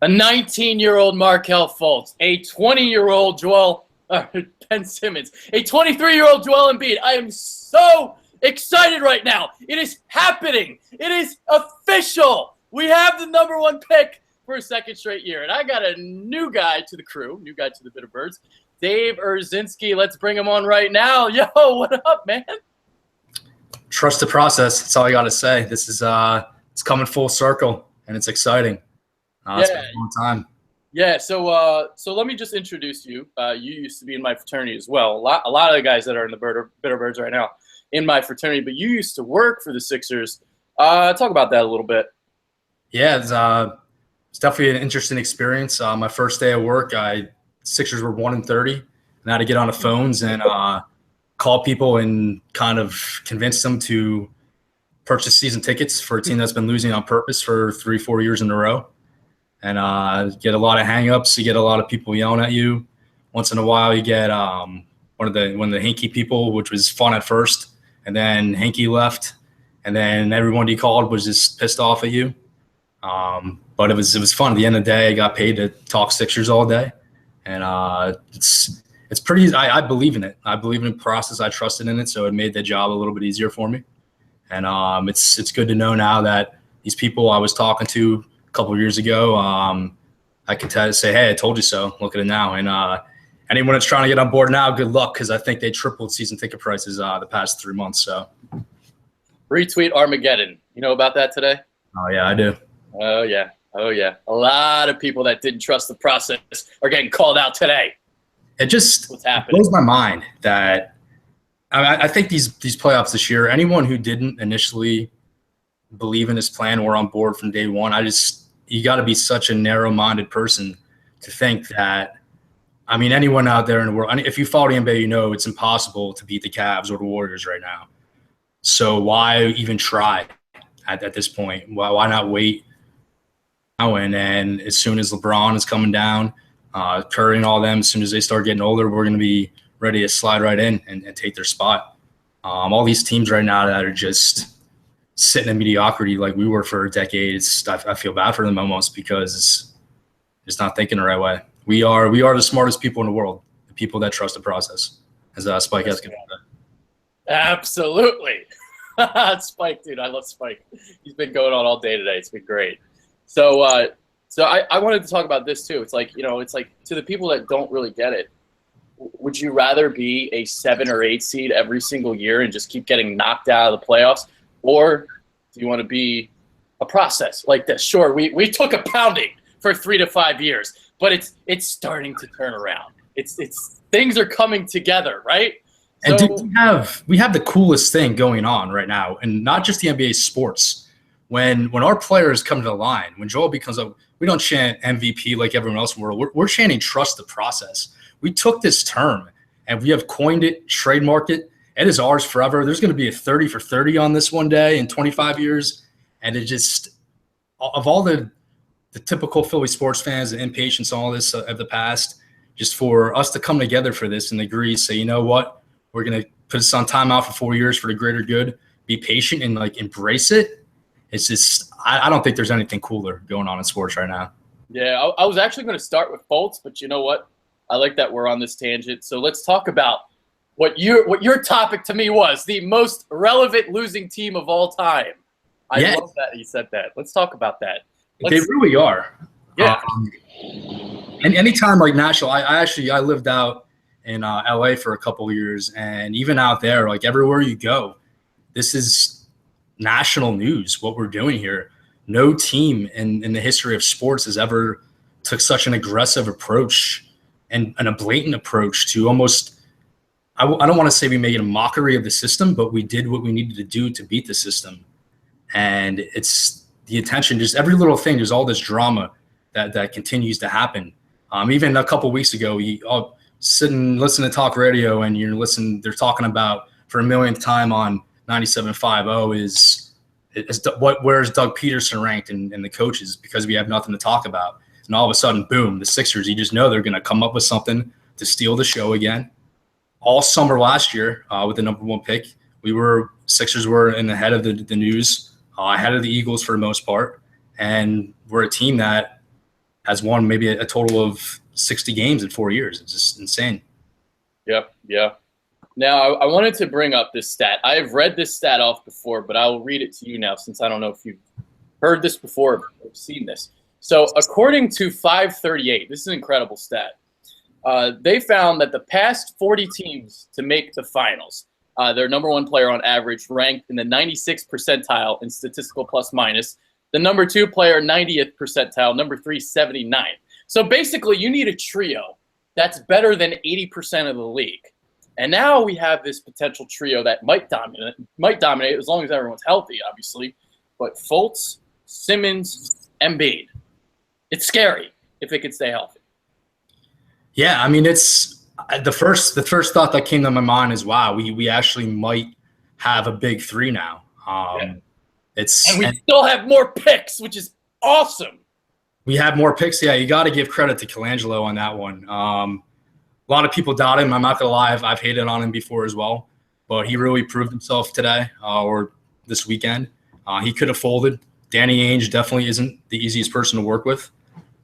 a 19-year-old Markelle Fultz, a 20-year-old Ben Simmons, a 23-year-old Joel Embiid. I am so excited right now. It is happening. It is official. We have the number one pick for a second straight year. And I got a new guy to the crew, new guy to the Bitterbirds, Dave Erzinski. Let's bring him on right now. Yo, what up, man? Trust the process. That's all I got to say. This is it's coming full circle, and it's exciting. It's been a long time. Yeah, so let me just introduce you. You used to be in my fraternity as well. A lot of the guys that are in the Bitterbirds right now in my fraternity, but you used to work for the Sixers. Talk about that a little bit. Yeah, it's definitely an interesting experience. My first day of work, Sixers were 1-30, and I had to get on the phones and call people and kind of convince them to purchase season tickets for a team that's been losing on purpose for 3-4 years in a row. And get a lot of hang-ups. You get a lot of people yelling at you. Once in a while, you get one of the Hinkie people, which was fun at first, and then Hinkie left, and then everyone you called was just pissed off at you. But it was fun. At the end of the day, I got paid to talk Sixers all day, and it's pretty. I believe in it. I believe in the process. I trusted in it, so it made the job a little bit easier for me. And it's good to know now that these people I was talking to a couple of years ago, I can say, hey, I told you so. Look at it now. And anyone that's trying to get on board now, good luck, because I think they tripled season ticket prices the past 3 months. So retweet Armageddon. You know about that today? Oh, yeah, I do. Oh, yeah. A lot of people that didn't trust the process are getting called out today. It just What's happening? blows my mind that I think these playoffs this year, anyone who didn't initially believe in this plan or on board from day one, you got to be such a narrow-minded person to think that, anyone out there in the world, if you follow the NBA, you know it's impossible to beat the Cavs or the Warriors right now. So why even try at this point? Why not wait now? And then as soon as LeBron is coming down, Curry and all them, as soon as they start getting older, we're going to be ready to slide right in and take their spot. All these teams right now that are just sitting in mediocrity like we were for decades, I feel bad for them almost because it's not thinking the right way. We are the smartest people in the world, the people that trust the process, as Spike has confirmed. Absolutely. Spike, dude, I love Spike. He's been going on all day today. It's been great. So I wanted to talk about this too. It's like to the people that don't really get it, would you rather be a 7 or 8 seed every single year and just keep getting knocked out of the playoffs? Or do you want to be a process like this? Sure, we took a pounding for 3 to 5 years, but it's starting to turn around. It's things are coming together, right? And we have the coolest thing going on right now, and not just the NBA sports. When our players come to the line, when Joel becomes we don't chant MVP like everyone else in the world. We're chanting trust the process. We took this term and we have coined it, trademarked it. It is ours forever. There's going to be a 30 for 30 on this one day in 25 years. And it just, of all the typical Philly sports fans and impatience, all this of the past, just for us to come together for this and agree, say, you know what, we're going to put this on timeout for 4 years for the greater good, be patient and embrace it. It's just, I don't think there's anything cooler going on in sports right now. Yeah, I was actually going to start with Fultz, but you know what? I like that we're on this tangent. So let's talk about what your topic to me was, the most relevant losing team of all time. I love that you said that. Let's talk about that. They really are. Yeah. And anytime like Nashville, I lived out in LA for a couple of years, and even out there, like everywhere you go, this is national news, what we're doing here. No team in the history of sports has ever took such an aggressive approach and a blatant approach to almost, I don't want to say we made a mockery of the system, but we did what we needed to do to beat the system. And it's the attention, just every little thing, there's all this drama that continues to happen. Even a couple of weeks ago, you all sit and listen to talk radio and they're talking about for a millionth time on 97.5, where's Doug Peterson ranked in the coaches, because we have nothing to talk about. And all of a sudden, boom, the Sixers, you just know they're going to come up with something to steal the show again. All summer last year with the number one pick, Sixers were in the head of the news, ahead of the Eagles for the most part. And we're a team that has won maybe a total of 60 games in 4 years. It's just insane. Yep. Yeah. Now, I wanted to bring up this stat. I have read this stat off before, but I will read it to you now since I don't know if you've heard this before or seen this. So according to 538, this is an incredible stat. They found that the past 40 teams to make the finals, their number one player on average ranked in the 96th percentile in statistical plus minus. The number two player, 90th percentile. Number three, 79. So basically, you need a trio that's better than 80% of the league. And now we have this potential trio that might dominate as long as everyone's healthy, obviously. But Fultz, Simmons, Embiid. It's scary if it could stay healthy. Yeah, I mean, it's the first thought that came to my mind is, wow, we actually might have a big three now. And we still have more picks, which is awesome. We have more picks. Yeah, you got to give credit to Colangelo on that one. A lot of people doubt him. I'm not going to lie. I've hated on him before as well. But he really proved himself today or this weekend. He could have folded. Danny Ainge definitely isn't the easiest person to work with.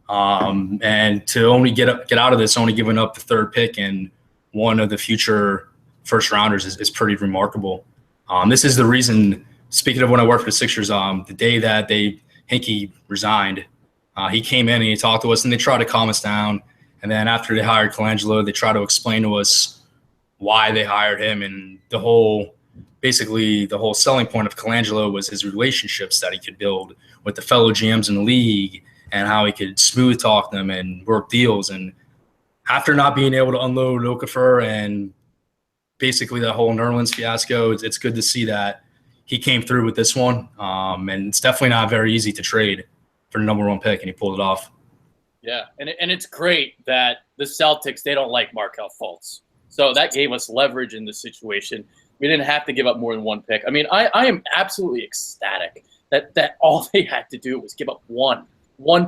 And to only get out of this, only giving up the third pick and one of the future first rounders is pretty remarkable. This is the reason, speaking of when I worked for the Sixers, the day that Hinkie resigned, he came in and he talked to us and they tried to calm us down. And then after they hired Colangelo, they tried to explain to us why they hired him. And basically the whole selling point of Colangelo was his relationships that he could build with the fellow GMs in the league and how he could smooth talk them and work deals. And after not being able to unload Okafor and basically the whole Nerlens fiasco, it's good to see that he came through with this one. And it's definitely not very easy to trade for the number one pick, and he pulled it off. Yeah, and it's great that the Celtics, they don't like Markelle Fultz. So that gave us leverage in this situation. We didn't have to give up more than one pick. I mean, I am absolutely ecstatic that all they had to do was give up one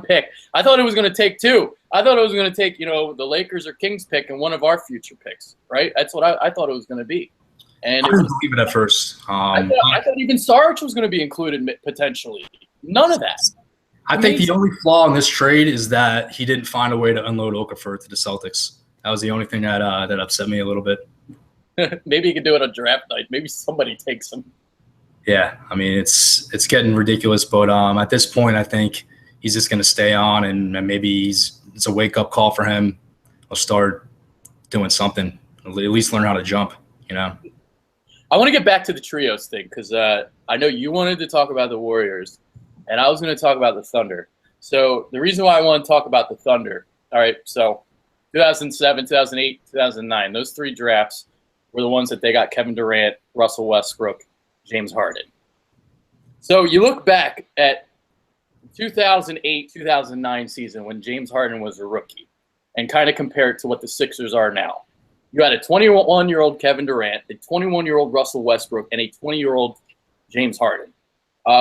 pick. I thought it was going to take two. I thought it was going to take, the Lakers or Kings pick and one of our future picks, right? That's what I thought it was going to be. And I didn't believe it at first. I thought even Sarge was going to be included potentially. None of that. I think the only flaw in this trade is that he didn't find a way to unload Okafor to the Celtics. That was the only thing that upset me a little bit. Maybe he could do it on draft night. Maybe somebody takes him. Yeah, I mean, it's getting ridiculous, but at this point, I think he's just going to stay on, and maybe it's a wake-up call for him. He'll start doing something, at least learn how to jump, I want to get back to the trios thing because I know you wanted to talk about the Warriors, and I was going to talk about the Thunder. So the reason why I want to talk about the Thunder, all right, so 2007, 2008, 2009, those three drafts were the ones that they got Kevin Durant, Russell Westbrook, James Harden. So you look back at 2008-2009 season when James Harden was a rookie and kind of compare it to what the Sixers are now. You had a 21-year-old Kevin Durant, a 21-year-old Russell Westbrook, and a 20-year-old James Harden.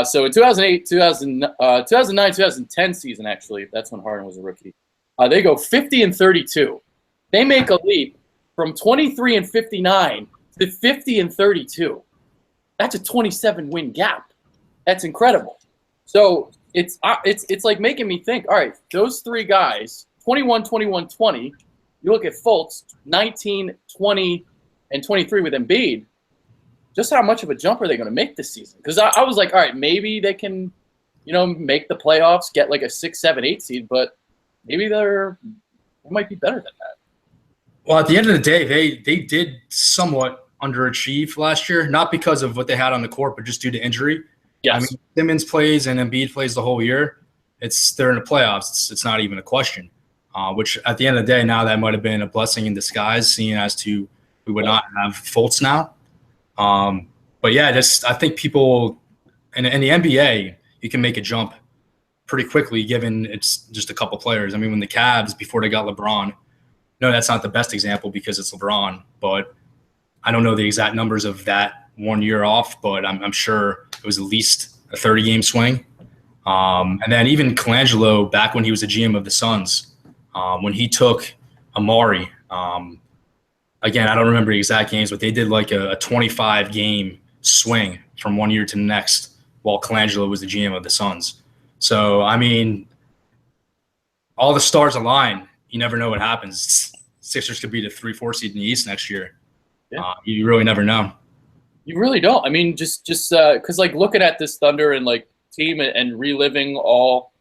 So in 2008, 2009, 2010 season, actually, that's when Harden was a rookie, they go 50-32. They make a leap from 23-59 to 50-32. That's a 27-win gap. That's incredible. So it's like making me think, all right, those three guys, 21, 21, 20, you look at Fultz, 19, 20, and 23 with Embiid, just how much of a jump are they going to make this season? Because I was like, all right, maybe they can, make the playoffs, get like a 6, 7, 8 seed, but maybe they might be better than that. Well, at the end of the day, they did somewhat underachieve last year, not because of what they had on the court, but just due to injury. Yes. I mean, Simmons plays and Embiid plays the whole year. They're in the playoffs. It's not even a question. Which at the end of the day, now that might have been a blessing in disguise, seeing as to we would not have Fultz now. But yeah, I think people in the NBA, you can make a jump pretty quickly given it's just a couple players. I mean, when the Cavs, before they got LeBron, no, that's not the best example because it's LeBron, but I don't know the exact numbers of that 1 year off, but I'm sure it was at least a 30-game swing. And then even Colangelo, back when he was the GM of the Suns, when he took Amari, again, I don't remember the exact games, but they did like a 25-game swing from 1 year to the next while Colangelo was the GM of the Suns. So, I mean, all the stars align, you never know what happens. Sixers could be the 3-4 seed in the East next year. Yeah. You really never know. You really don't. I mean, just because like looking at this Thunder and like team and reliving all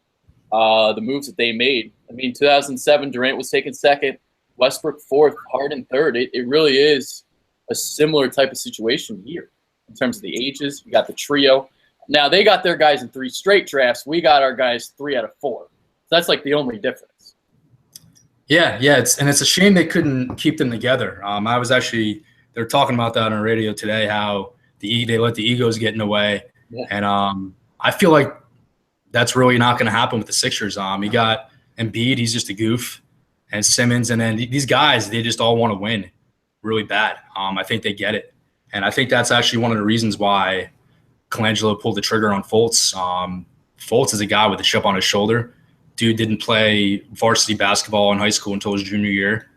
the moves that they made. I mean, 2007, Durant was taken second, Westbrook fourth, Harden third. It really is a similar type of situation here in terms of the ages. You got the trio. Now they got their guys in 3 straight drafts. We got our guys 3 out of 4. So that's like the only difference. Yeah, it's a shame they couldn't keep them together. They're talking about that on the radio today, how they let the egos get in the way. Yeah. And I feel like that's really not going to happen with the Sixers. You got Embiid, he's just a goof, and Simmons, and then these guys, they just all want to win really bad. I think they get it. And I think that's actually one of the reasons why Colangelo pulled the trigger on Fultz. Fultz is a guy with a chip on his shoulder. Dude didn't play varsity basketball in high school until his junior year.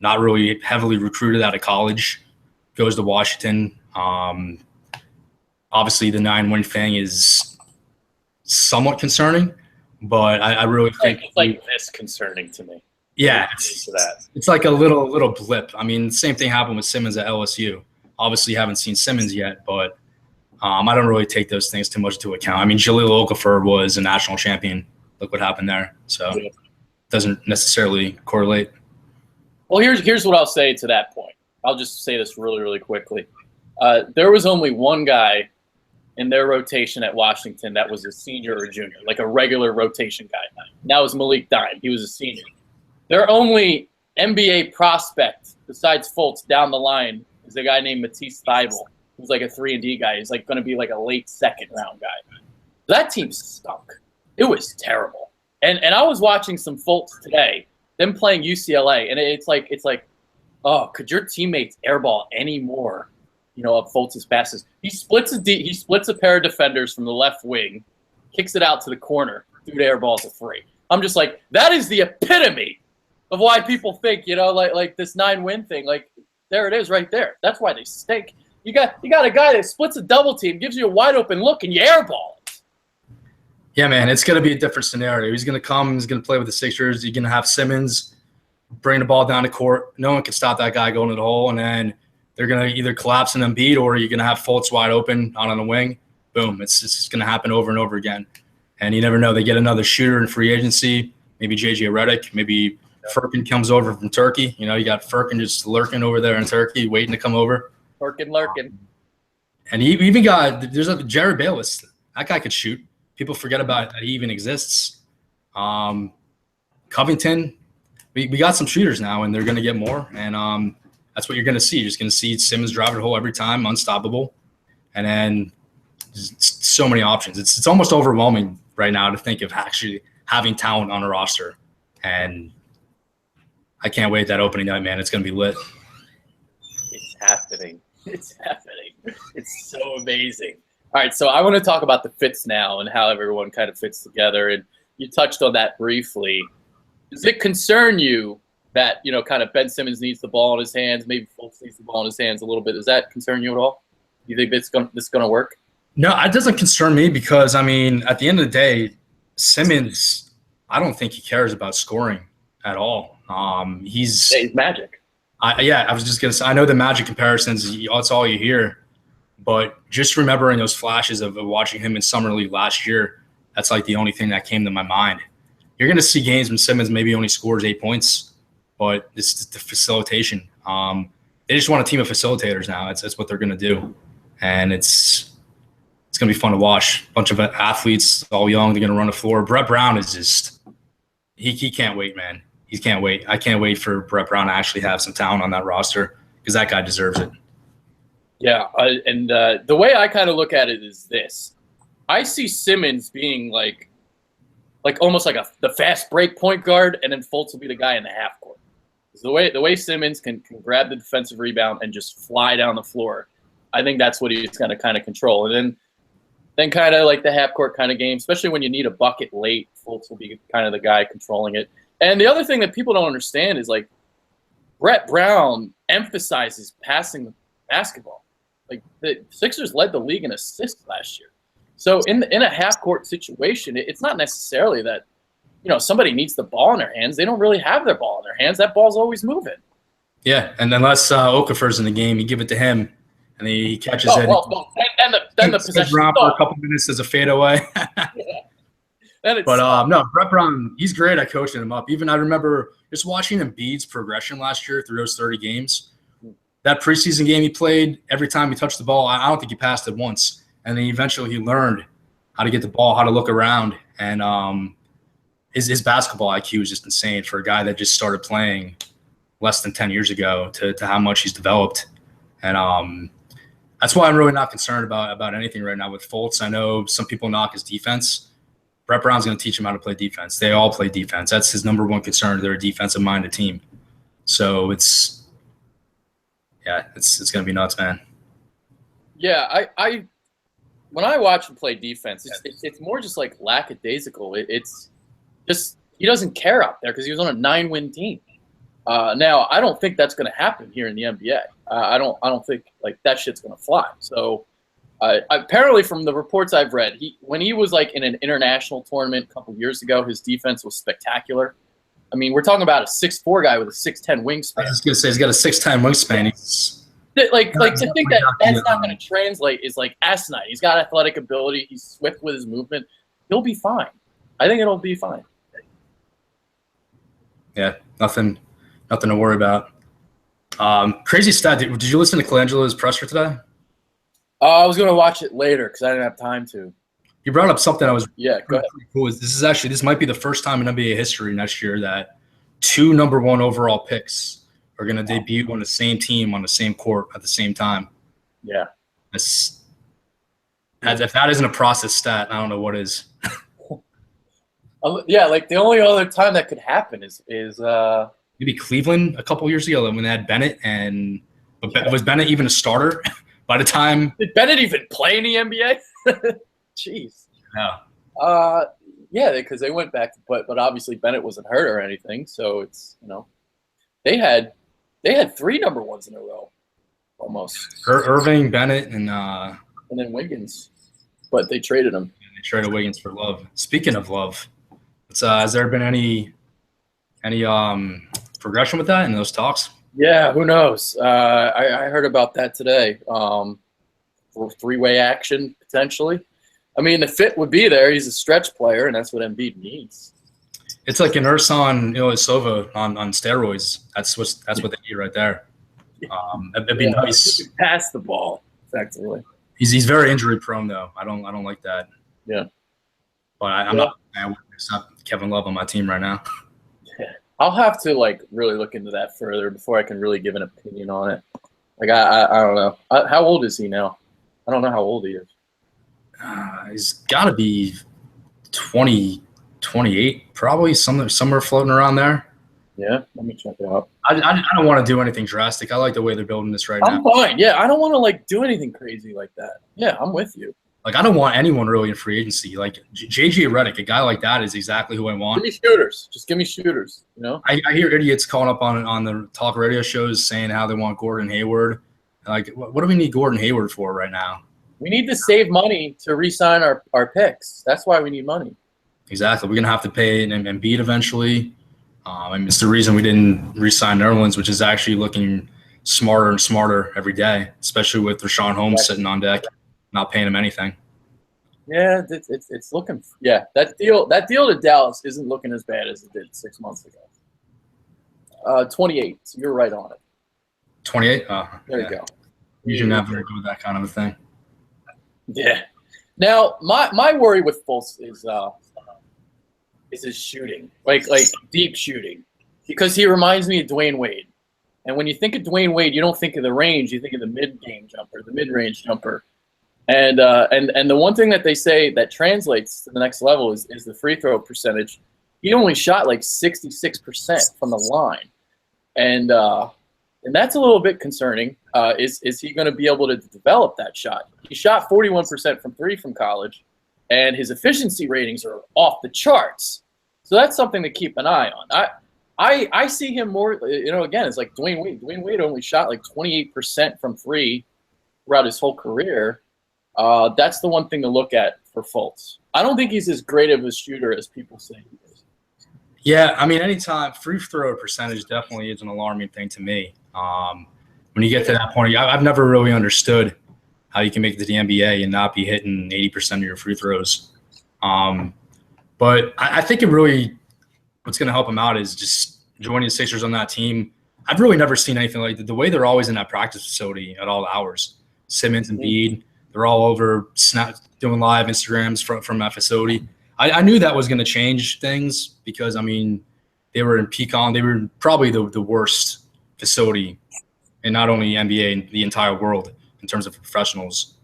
Not really heavily recruited out of college. Goes to Washington. Obviously, the 9-win thing is somewhat concerning, but I really think it's like this concerning to me. Yeah, it's like a little blip. I mean, the same thing happened with Simmons at LSU. Obviously, haven't seen Simmons yet, but I don't really take those things too much into account. I mean, Jahlil Okafor was a national champion. Look what happened there. So it doesn't necessarily correlate. Well, here's what I'll say to that point. I'll just say this really, really quickly. There was only one guy in their rotation at Washington that was a senior or junior, like a regular rotation guy. And that was Malik Dime. He was a senior. Their only NBA prospect besides Fultz down the line is a guy named Matisse Thybulle, who's like a 3-and-D guy. He's like going to be like a late second-round guy. That team stunk. It was terrible. And I was watching some Fultz today, them playing UCLA, and it's like, oh, could your teammates airball any more, of Fultz's passes? He splits a pair of defenders from the left wing, kicks it out to the corner, through the airballs a 3. I'm just like, that is the epitome of why people think, like this 9-win thing. Like, there it is right there. That's why they stink. You got a guy that splits a double team, gives you a wide open look, and you airball it. Yeah, man, it's going to be a different scenario. He's going to come. He's going to play with the Sixers. You're going to have Simmons bring the ball down the court. No one can stop that guy going to the hole, and then they're going to either collapse and Embiid, or you're going to have Fultz wide open out on the wing. Boom. It's just going to happen over and over again. And you never know. They get another shooter in free agency, maybe J.J. Redick, maybe Furkan comes over from Turkey. You got Furkan just lurking over there in Turkey, waiting to come over. Lurking. And he even there's Jared Bayless. That guy could shoot. People forget about that he even exists. Covington, we got some shooters now, and they're going to get more. And that's what you're going to see. You're just going to see Simmons drive the hole every time, unstoppable. And then so many options. It's almost overwhelming right now to think of actually having talent on a roster. And I can't wait that opening night, man. It's going to be lit. It's happening. It's so amazing. All right, so I want to talk about the fits now and how everyone kind of fits together. And you touched on that briefly. Does it concern you that, kind of Ben Simmons needs the ball in his hands, maybe Fultz needs the ball in his hands a little bit? Does that concern you at all? You think this is going to work? No, it doesn't concern me because, I mean, at the end of the day, Simmons, I don't think he cares about scoring at all. He's Magic. I was just going to say, I know the Magic comparisons, that's all you hear. But just remembering those flashes of watching him in Summer League last year, that's like the only thing that came to my mind. You're going to see games when Simmons maybe only scores 8 points, but it's just the facilitation. They just want a team of facilitators now. That's what they're going to do. And it's going to be fun to watch. A bunch of athletes, all young, they're going to run the floor. Brett Brown is just he can't wait, man. He can't wait. I can't wait for Brett Brown to actually have some talent on that roster because that guy deserves it. Yeah, and the way I kind of look at it is this. I see Simmons being like almost like the fast break point guard, and then Fultz will be the guy in the half court. The way Simmons can grab the defensive rebound and just fly down the floor, I think that's what he's going to kind of control. And then kind of like the half court kind of game, especially when you need a bucket late, Fultz will be kind of the guy controlling it. And the other thing that people don't understand is like Brett Brown emphasizes passing the basketball. Like the Sixers led the league in assists last year. So in a half-court situation, it's not necessarily that somebody needs the ball in their hands, they don't really have their ball in their hands. That ball's always moving. Yeah, and unless Okafor's in the game, you give it to him, and he catches it. Then the possession around for a couple minutes as a fadeaway. But no, Brett Brown, he's great at coaching him up. Even I remember just watching Embiid's progression last year through those 30 games. That preseason game he played, every time he touched the ball, I don't think he passed it once. And then eventually he learned how to get the ball, how to look around, and his basketball IQ is just insane for a guy that just started playing less than 10 years ago to how much he's developed. And that's why I'm really not concerned about anything right now with Fultz. I know some people knock his defense. Brett Brown's going to teach him how to play defense. They all play defense. That's his number one concern. They're a defensive-minded team. So it's going to be nuts, man. Yeah, I when I watch him play defense, it's more just like lackadaisical. It's just he doesn't care out there because he was on a 9-win team. Now I don't think that's going to happen here in the NBA. I don't think like that shit's going to fly. So apparently, from the reports I've read, when he was like in an international tournament a couple years ago, his defense was spectacular. I mean, we're talking about a 6'4" guy with a 6'10" wingspan. I was going to say he's got a 6'10" wingspan. Like to think that's not going to translate is like asinine. He's got athletic ability. He's swift with his movement. He'll be fine. I think it'll be fine. Yeah, nothing to worry about. Crazy stat. Did you listen to Colangelo's presser today? I was going to watch it later because I didn't have time to. You brought up something I was go ahead. Cool. This might be the first time in NBA history next year that 2 number 1 overall picks are going to debut on the same team on the same court at the same time. Yeah. If that isn't a process stat, I don't know what is. Yeah, like the only other time that could happen is maybe Cleveland a couple years ago when they had Bennett was Bennett even a starter by the time? Did Bennett even play in the NBA? Jeez. Yeah. Yeah, because they went back, but obviously Bennett wasn't hurt or anything, so it's they had 3 number 1s in a row, almost. Irving, Bennett, and then Wiggins, but they traded him. They traded Wiggins for Love. Speaking of Love, has there been any progression with that in those talks? Yeah, who knows? I heard about that today. For 3-way action potentially. I mean, the fit would be there. He's a stretch player, and that's what Embiid needs. It's like an Ersan Ilyasova on steroids. That's what they need right there. It'd be nice. He can pass the ball effectively. He's very injury prone though. I don't like that. Yeah. But I wouldn't accept Kevin Love on my team right now. Yeah. I'll have to really look into that further before I can really give an opinion on it. Like I don't know. How old is he now? I don't know how old he is. He's got to be 20, 28, probably somewhere floating around there. Yeah, let me check it out. I don't want to do anything drastic. I like the way they're building this right now. I'm fine. Yeah, I don't want to do anything crazy like that. Yeah, I'm with you. I don't want anyone really in free agency. JJ Redick, a guy like that is exactly who I want. Give me shooters. Just give me shooters. I hear idiots calling up on the talk radio shows saying how they want Gordon Hayward. What do we need Gordon Hayward for right now? We need to save money to re-sign our picks. That's why we need money. Exactly. We're going to have to pay Embiid eventually. It's the reason we didn't re-sign Nerlens, which is actually looking smarter and smarter every day, especially with Rashawn Holmes sitting on deck, not paying him anything. Yeah, it's looking – yeah, that deal to Dallas isn't looking as bad as it did 6 months ago. 28. So you're right on it. 28? There you go. You should never go with that kind of a thing. Yeah. Now, my worry with Fultz is his shooting, like deep shooting, because he reminds me of Dwayne Wade. And when you think of Dwayne Wade, you don't think of the range, you think of the mid-game jumper, the mid-range jumper. And the one thing that they say that translates to the next level is the free throw percentage. He only shot 66% from the line, and that's a little bit concerning. Is he going to be able to develop that shot? He shot 41% from 3 from college, and his efficiency ratings are off the charts. So that's something to keep an eye on. I see him more, again, it's like Dwayne Wade. Dwayne Wade only shot 28% from 3 throughout his whole career. That's the one thing to look at for Fultz. I don't think he's as great of a shooter as people say he is. Yeah, I mean, anytime free throw percentage definitely is an alarming thing to me. When you get to that point, I've never really understood how you can make it to the NBA and not be hitting 80% of your free throws. But I think it really what's going to help him out is just joining the Sixers on that team. I've really never seen anything like that. The way they're always in that practice facility at all hours. Simmons and Bede, they're all over Snap, doing live Instagrams from that facility. I knew that was going to change things because, I mean, they were in Pecan. They were probably the worst facility in not only NBA and the entire world in terms of professionals.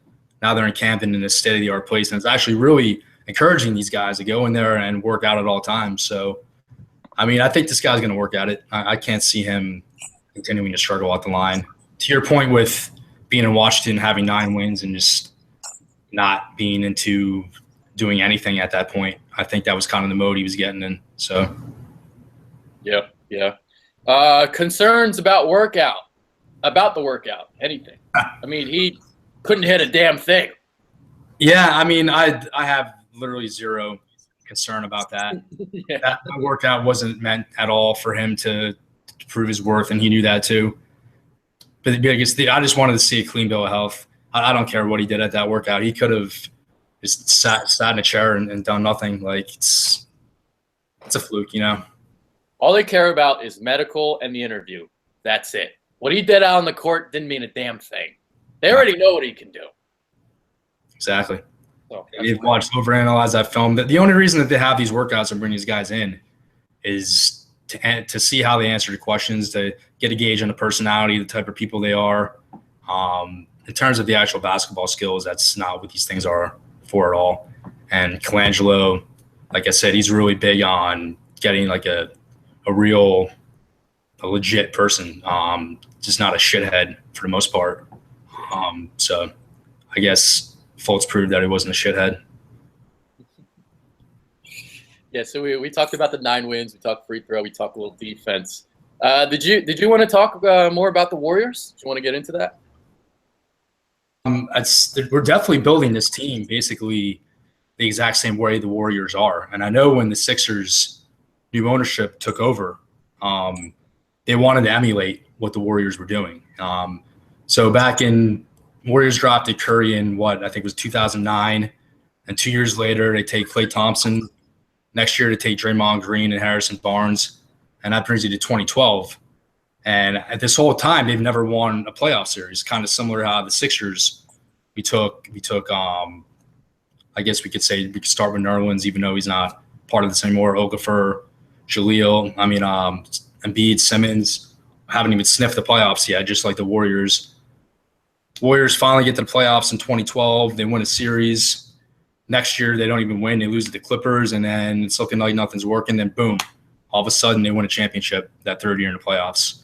Now they're in Camden in a state-of-the-art place, and it's actually really encouraging these guys to go in there and work out at all times. So, I mean, I think this guy's going to work at it. I can't see him continuing to struggle at the line. To your point with being in Washington, having 9 wins and just not being into doing anything at that point, I think that was kind of the mode he was getting in. So, yeah. Concerns about the workout, anything. I mean, he couldn't hit a damn thing. Yeah, I mean, I have literally zero concern about that. Yeah. That workout wasn't meant at all for him to prove his worth, and he knew that too. But I just wanted to see a clean bill of health. I don't care what he did at that workout. He could have just sat in a chair and done nothing. Like it's a fluke, you know. All they care about is medical and the interview. That's it. What he did out on the court didn't mean a damn thing. They already know what he can do. Exactly. So You've watched, overanalyze that film. The only reason that they have these workouts and bring these guys in is to see how they answer the questions, to get a gauge on the personality, the type of people they are. In terms of the actual basketball skills, that's not what these things are for at all. And Colangelo, like I said, he's really big on getting like a legit person, just not a shithead for the most part. So I guess Fultz proved that he wasn't a shithead. Yeah, so we talked about the 9 wins. We talked free throw. We talked a little defense. Did you want to talk more about the Warriors? Do you want to get into that? We're definitely building this team basically the exact same way the Warriors are. And I know when the Sixers' new ownership took over, they wanted to emulate what the Warriors were doing. So back in Warriors drafted Curry in what I think was 2009, and 2 years later they take Klay Thompson. Next year they take Draymond Green and Harrison Barnes, and that brings you to 2012. And at this whole time they've never won a playoff series. Kind of similar to how the Sixers we took. I guess we could say we could start with Nerlens, even though he's not part of this anymore. Okafor, Jaleel. I mean, Embiid, Simmons haven't even sniffed the playoffs yet, just like the Warriors. Warriors finally get to the playoffs in 2012. They win a series. Next year, they don't even win. They lose to the Clippers, and then it's looking like nothing's working. Then, boom, all of a sudden they win a championship that third year in the playoffs.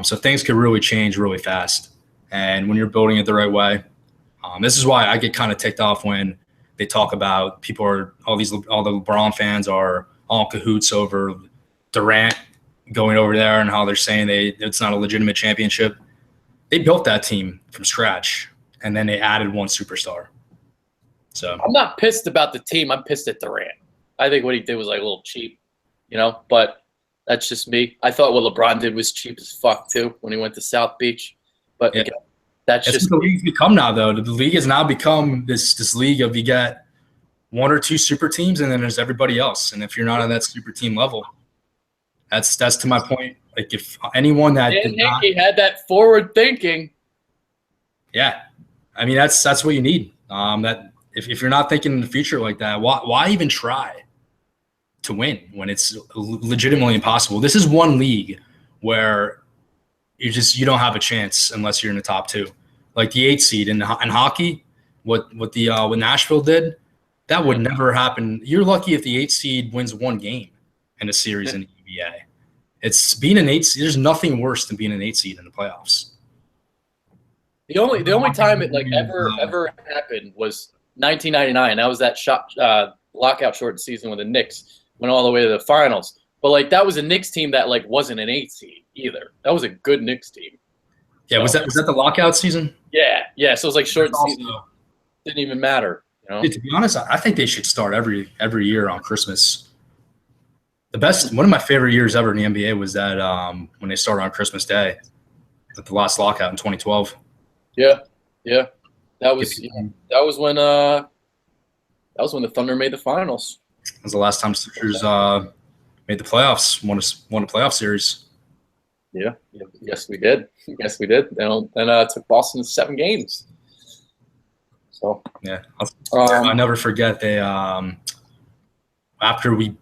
So things could really change really fast. And when you're building it the right way, this is why I get kind of ticked off when they talk about all the LeBron fans are all in cahoots over Durant going over there and how they're saying it's not a legitimate championship. They built that team from scratch, and then they added one superstar. So I'm not pissed about the team. I'm pissed at Durant. I think what he did was like a little cheap, but that's just me. I thought what LeBron did was cheap as fuck too when he went to South Beach. But yeah. Again, that's just what the league's become now, though. The league has now become this league of you got 1 or 2 super teams, and then there's everybody else. And if you're not on that super team level, that's to my point. Like if anyone that he had that forward thinking. Yeah, I mean that's what you need. That if you're not thinking in the future like that, why even try to win when it's legitimately impossible? This is one league where you don't have a chance unless you're in the top 2. Like the 8 seed in hockey, what Nashville did, that would never happen. You're lucky if the 8 seed wins 1 game in a series in the NBA. It's being an 8 seed. There's nothing worse than being an 8 seed in the playoffs. The only time it ever happened was 1999. That was that lockout shortened season when the Knicks went all the way to the finals. But that was a Knicks team that wasn't an 8 seed either. That was a good Knicks team. Yeah, was that the lockout season? Yeah. So it was short season. Didn't even matter. Dude, to be honest, I think they should start every year on Christmas. One of my favorite years ever in the NBA was that when they started on Christmas Day, with the last lockout in 2012. Yeah, yeah, that was when the Thunder made the finals. It was the last time Sixers made the playoffs, won a playoff series. Yeah, yes we did. Yes we did. Then took Boston to 7 games. So yeah, I'll never forget they after we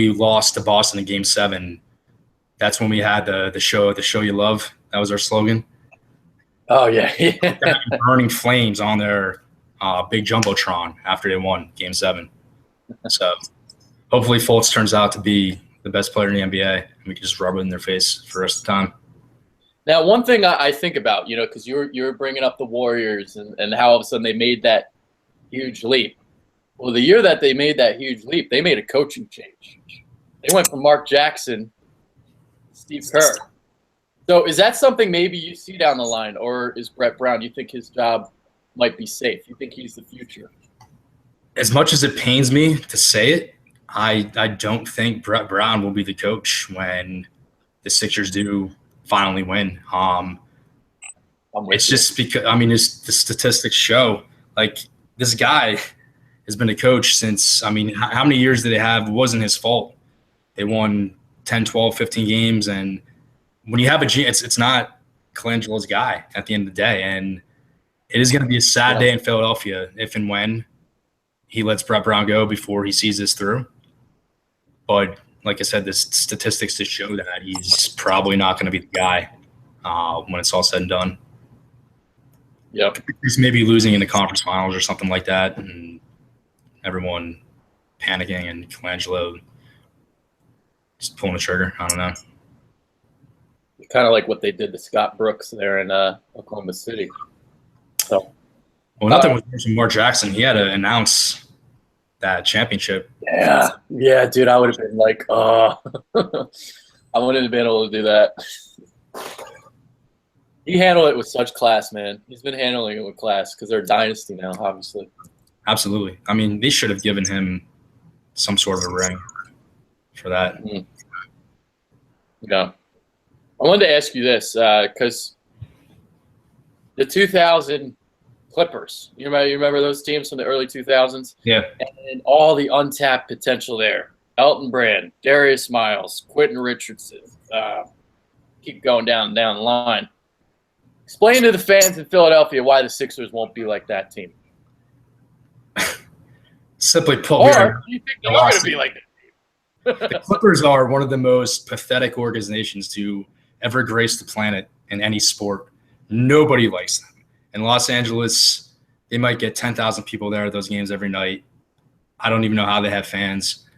lost to Boston in Game 7. That's when we had the show you love. That was our slogan. Oh yeah, burning flames on their big jumbotron after they won Game 7. So hopefully Fultz turns out to be the best player in the NBA, and we can just rub it in their face for the rest of the time. Now, one thing I think about, because you're bringing up the Warriors and how all of a sudden they made that huge leap. Well, the year that they made that huge leap, they made a coaching change. They went from Mark Jackson to Steve Kerr. So is that something maybe you see down the line, or is Brett Brown, you think his job might be safe? You think he's the future? As much as it pains me to say it, I don't think Brett Brown will be the coach when the Sixers do finally win. It's just because the statistics show like this guy has been a coach since. How many years did they have? It wasn't his fault. They won 10, 12, 15 games, and when you have it's not Colangelo's guy at the end of the day, and it is going to be a sad day in Philadelphia if and when he lets Brett Brown go before he sees this through. But like I said, the statistics just show that he's probably not going to be the guy when it's all said and done. Yep. He's maybe losing in the conference finals or something like that, and everyone panicking and Colangelo just pulling the trigger. I don't know. Kind of like what they did to Scott Brooks there in Oklahoma City. So, well, nothing was worse than Mark Jackson. He had to announce that championship. Yeah, dude. I would have been like, I wouldn't have been able to do that. He handled it with such class, man. He's been handling it with class because they're a dynasty now, obviously. Absolutely. They should have given him some sort of a ring for that. Mm. Yeah. I wanted to ask you this because the 2000 Clippers, you remember those teams from the early 2000s? Yeah. And all the untapped potential there. Elton Brand, Darius Miles, Quentin Richardson. Keep going down the line. Explain to the fans in Philadelphia why the Sixers won't be like that team. Simply put, or do you think they're going to be like that team? The Clippers are one of the most pathetic organizations to ever grace the planet in any sport. Nobody likes them. In Los Angeles, they might get 10,000 people there at those games every night. I don't even know how they have fans.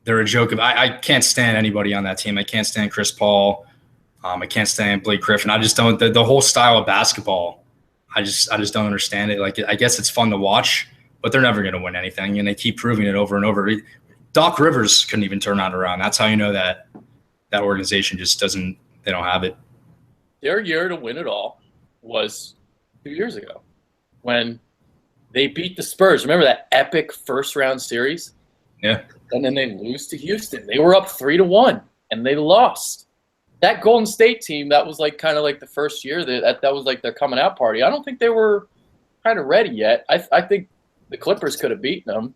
They're a joke. I can't stand anybody on that team. I can't stand Chris Paul. I can't stand Blake Griffin. I just don't. The whole style of basketball, I just don't understand it. Like, I guess it's fun to watch, but they're never going to win anything, and they keep proving it over and over. Doc Rivers couldn't even turn that around. That's how you know that organization just doesn't. They don't have it. Their year to win it all was 2 years ago when they beat the Spurs. Remember that epic first-round series? Yeah. And then they lose to Houston. They were up 3-1, and they lost. That Golden State team, that was kind of like the first year that was like their coming out party. I don't think they were kind of ready yet. I think the Clippers could have beaten them.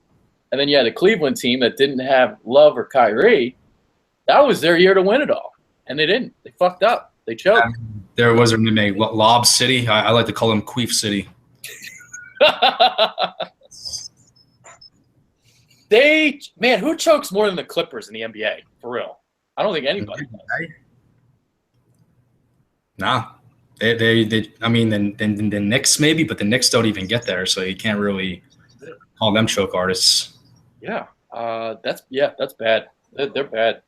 And then, the Cleveland team that didn't have Love or Kyrie, that was their year to win it all. And they didn't. They fucked up. They choked. There was a nickname, Lob City. I like to call them Queef City. Who chokes more than the Clippers in the NBA? For real. I don't think anybody does. Nah. The Knicks maybe, but the Knicks don't even get there, so you can't really call them choke artists. Yeah. That's bad. They're bad.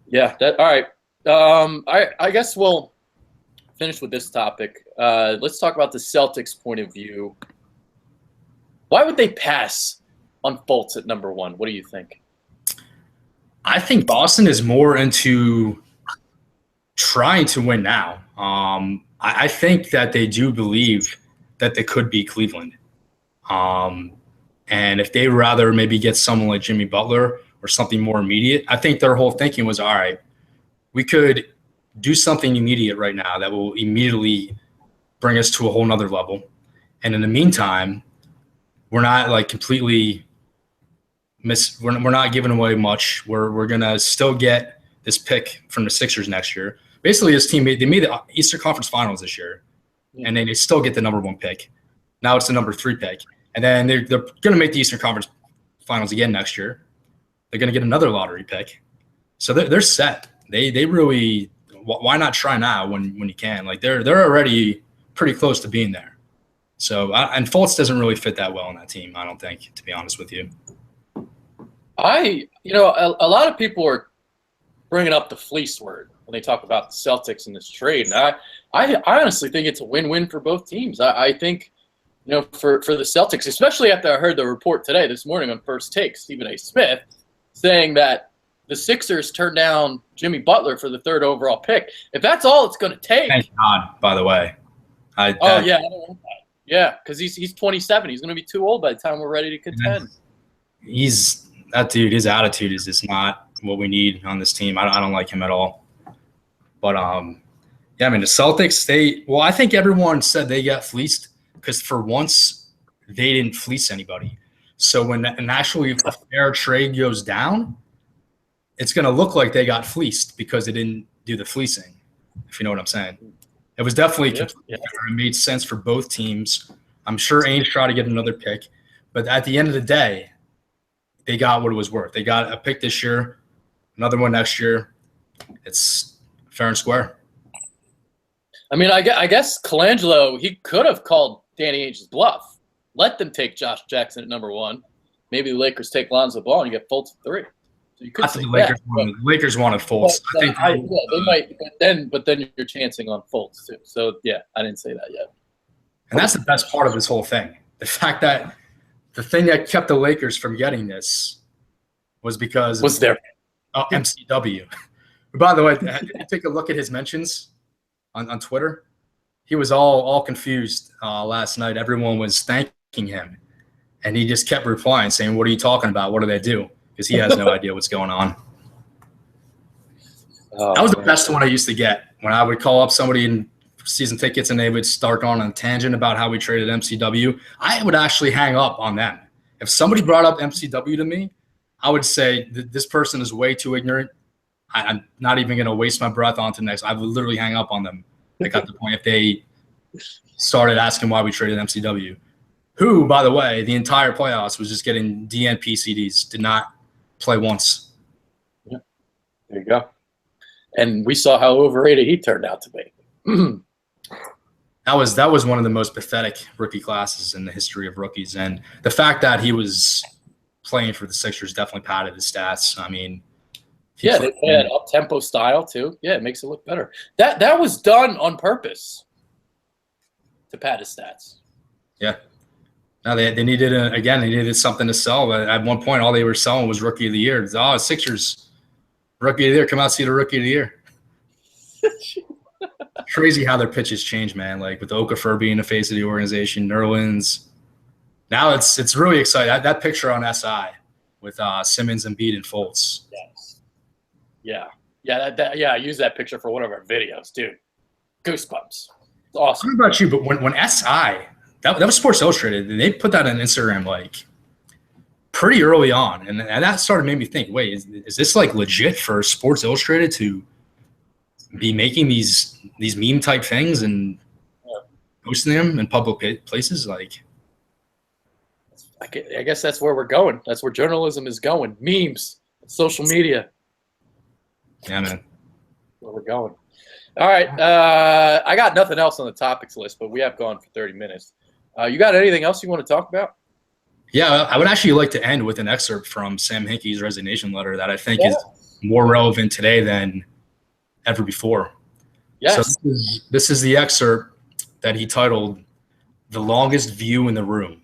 Yeah. All right. I guess we'll finish with this topic. Let's talk about the Celtics' point of view. Why would they pass on Fultz at number 1? What do you think? I think Boston is more into trying to win now. I think that they do believe that they could beat Cleveland. And if they rather maybe get someone like Jimmy Butler or something more immediate. I think their whole thinking was, all right, we could do something immediate right now that will immediately bring us to a whole nother level. And in the meantime, we're not like completely we're not giving away much. We're going to still get this pick from the Sixers next year. Basically, this team, they made the Eastern Conference Finals this year, and then they still get the number 1 pick. Now it's the number 3 pick. And then they're going to make the Eastern Conference Finals again next year. They're going to get another lottery pick. So they're set. They really – why not try now when you can? Like they're already pretty close to being there. So and Fultz doesn't really fit that well on that team, I don't think, to be honest with you. A lot of people are bringing up the fleece word when they talk about the Celtics in this trade. And I honestly think it's a win-win for both teams. I think, for the Celtics, especially after I heard the report this morning on First Take, Stephen A. Smith, saying that the Sixers turned down Jimmy Butler for the 3rd overall pick. If that's all it's going to take. Thank God, by the way. I don't want that. Yeah, because he's 27. He's going to be too old by the time we're ready to contend. That dude, his attitude is just not what we need on this team. I don't like him at all. But, the Celtics, I think everyone said they got fleeced because for once they didn't fleece anybody. So when actually a fair trade goes down, it's going to look like they got fleeced because they didn't do the fleecing, if you know what I'm saying. It was definitely fair. It made sense for both teams. I'm sure Ainge tried to get another pick. But at the end of the day, they got what it was worth. They got a pick this year, another one next year. It's fair and square. I mean, I guess Colangelo, he could have called Danny Ainge's bluff. Let them take Josh Jackson at number 1. Maybe the Lakers take Lonzo Ball and you get Fultz at 3. So you could I think the Lakers wanted Fultz. They might. But then you're chancing on Fultz too. So yeah, I didn't say that yet. And that's the best part of this whole thing. The fact that the thing that kept the Lakers from getting this was because MCW. By the way, take a look at his mentions on Twitter. He was all confused last night. Everyone was thanking him, and he just kept replying, saying, "What are you talking about? What do they do?" Because he has no idea what's going on. That was the best one I used to get when I would call up somebody in season tickets and they would start on a tangent about how we traded MCW. I would actually hang up on them. If somebody brought up MCW to me, I would say this person is way too ignorant. I'm not even going to waste my breath on to the next. I would literally hang up on them. Like at the point if they started asking why we traded MCW, who, by the way, the entire playoffs was just getting DNP CDs, did not play once. Yeah, there you go. And we saw how overrated he turned out to be. That was one of the most pathetic rookie classes in the history of rookies, and the fact that he was playing for the Sixers definitely padded his stats. I mean, they play an up-tempo style too. Yeah, it makes it look better. That was done on purpose to pad his stats. Yeah. Now they needed they needed something to sell. At one point, all they were selling was Rookie of the Year. Sixers Rookie of the Year, come out see the Rookie of the Year. Crazy how their pitches change, man. Like with Okafor being the face of the organization, Nerlens. Now it's really exciting. That picture on SI with Simmons, Embiid, and Fultz. Yes. Yeah. I use that picture for one of our videos, dude. Goosebumps. It's awesome. I don't know about you, but when SI that was Sports Illustrated, and they put that on Instagram like pretty early on, and that started made me think, wait, is this like legit for Sports Illustrated to be making these meme type things and posting them in public places? Like, I guess that's where we're going. That's where journalism is going. Memes, social media. Yeah, man. Where we're going. All right. I got nothing else on the topics list, but we have gone for 30 minutes. You got anything else you want to talk about? Yeah, I would actually like to end with an excerpt from Sam Hinkie's resignation letter that I think is more relevant today than ever before. Yes. So this is the excerpt that he titled "The Longest View in the Room."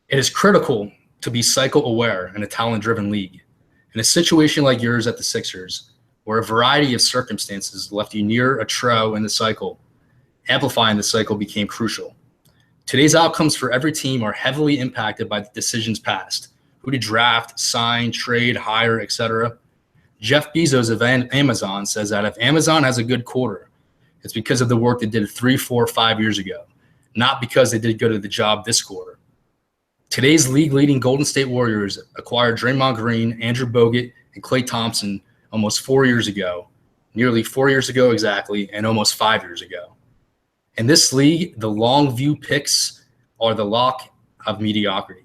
It is critical to be cycle aware in a talent-driven league. In a situation like yours at the Sixers, where a variety of circumstances left you near a trough in the cycle, amplifying the cycle became crucial. Today's outcomes for every team are heavily impacted by the decisions past, who to draft, sign, trade, hire, etc. Jeff Bezos of Amazon says that if Amazon has a good quarter, it's because of the work they did 3, 4, 5 years ago, not because they did good at the job this quarter. Today's league-leading Golden State Warriors acquired Draymond Green, Andrew Bogut, and Klay Thompson almost 4 years ago, nearly 4 years ago exactly, and almost 5 years ago. In this league, the long view picks are the lock of mediocrity.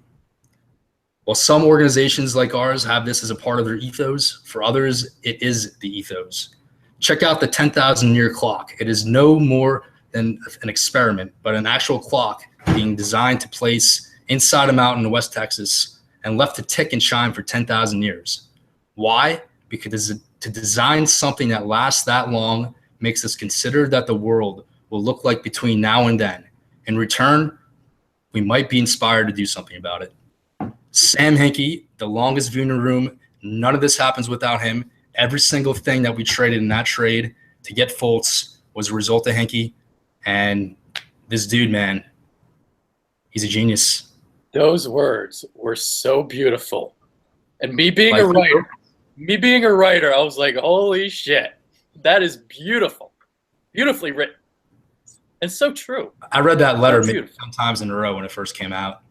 While some organizations like ours have this as a part of their ethos, for others, it is the ethos. Check out the 10,000-year clock. It is no more than an experiment, but an actual clock being designed to place inside a mountain in West Texas and left to tick and shine for 10,000 years. Why? Because to design something that lasts that long makes us consider that the world will look like between now and then. In return, we might be inspired to do something about it. Sam Hinkie, the longest view in the room. None of this happens without him. Every single thing that we traded in that trade to get Fultz was a result of Hinkie. And this dude, man, he's a genius. Those words were so beautiful. And me being a writer, I was like, holy shit, that is beautiful. Beautifully written. And so true. I read that letter maybe 10 times in a row when it first came out.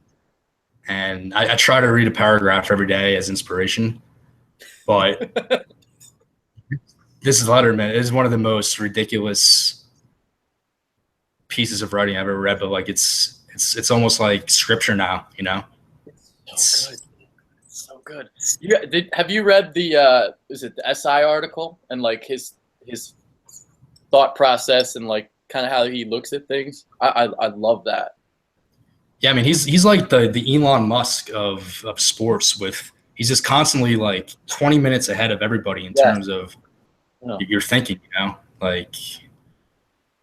And I try to read a paragraph every day as inspiration. But this letter, man, is one of the most ridiculous pieces of writing I've ever read. But like it's almost like scripture now, you know? So good. It's so good. Have you read the is it the SI article and like his thought process and like kind of how he looks at things? I love that. Yeah, I mean he's like the Elon Musk of sports. He's just constantly like 20 minutes ahead of everybody in terms of your thinking, you know? Like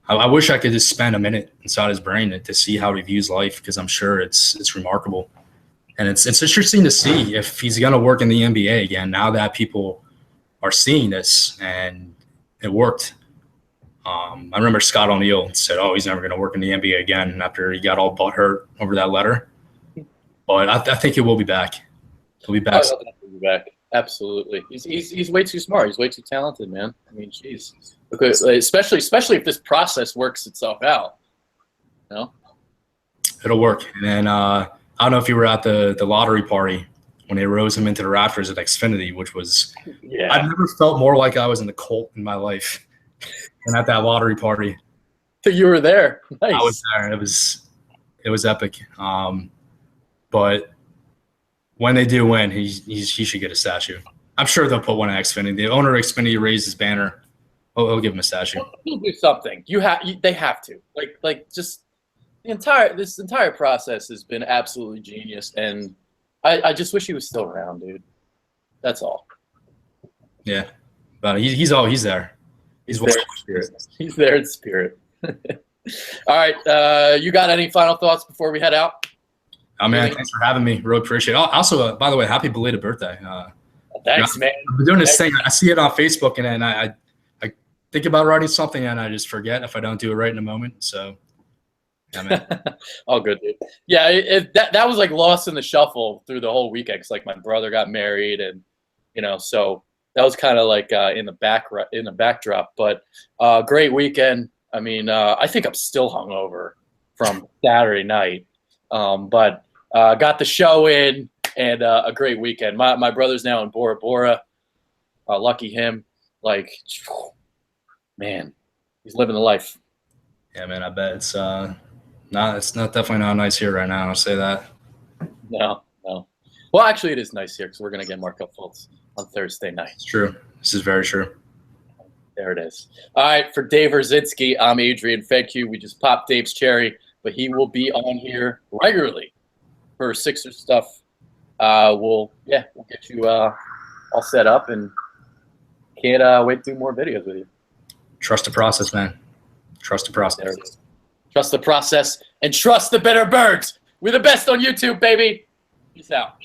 I wish I could just spend a minute inside his brain to see how he views life, because I'm sure it's remarkable. And it's interesting to see if he's going to work in the NBA again now that people are seeing this, and it worked. I remember Scott O'Neal said, "Oh, he's never going to work in the NBA again," after he got all butthurt over that letter. But I think it will be back. He'll be back. He'll be back. Absolutely. He's way too smart. He's way too talented, man. I mean, jeez. Because especially if this process works itself out. You know? It'll work. And then I don't know if you were at the lottery party when they rose him into the rafters at Xfinity, which was I've never felt more like I was in the cult in my life than at that lottery party. So you were there. Nice. I was there. It was epic. But when they do win, he should get a statue. I'm sure they'll put one at Xfinity. The owner of Xfinity raised his banner. He'll give him a statue. He'll do something. They have to. Like just this entire process has been absolutely genius, and I just wish he was still around, dude. That's all. Yeah, but he's there. He's there in spirit. He's there in spirit. All right, you got any final thoughts before we head out? Oh man, thanks for having me. Really appreciate it. Also, by the way, happy belated birthday. Thanks, man. I've been doing this thing. I see it on Facebook, and then I think about writing something, and I just forget if I don't do it right in a moment. So, yeah, man. All good, dude. Yeah, that was like lost in the shuffle through the whole weekend. 'Cause like my brother got married, and so that was kind of like in the backdrop. But great weekend. I mean, I think I'm still hungover from Saturday night, but got the show in, and a great weekend. My brother's now in Bora Bora. Lucky him. Like, man, he's living the life. Yeah, man. I bet it's definitely not nice here right now. I'll say that. No. Well, actually, it is nice here because we're gonna get Markelle Fultz on Thursday night. It's true. This is very true. There it is. All right, for Dave Rositsky, I'm Adrian Fedke. We just popped Dave's cherry, but he will be on here regularly for Sixers stuff. We'll get you all set up, and can't wait to do more videos with you. Trust the process, man. Trust the process. Trust the process and trust the Bitter Birds. We're the best on YouTube, baby. Peace out.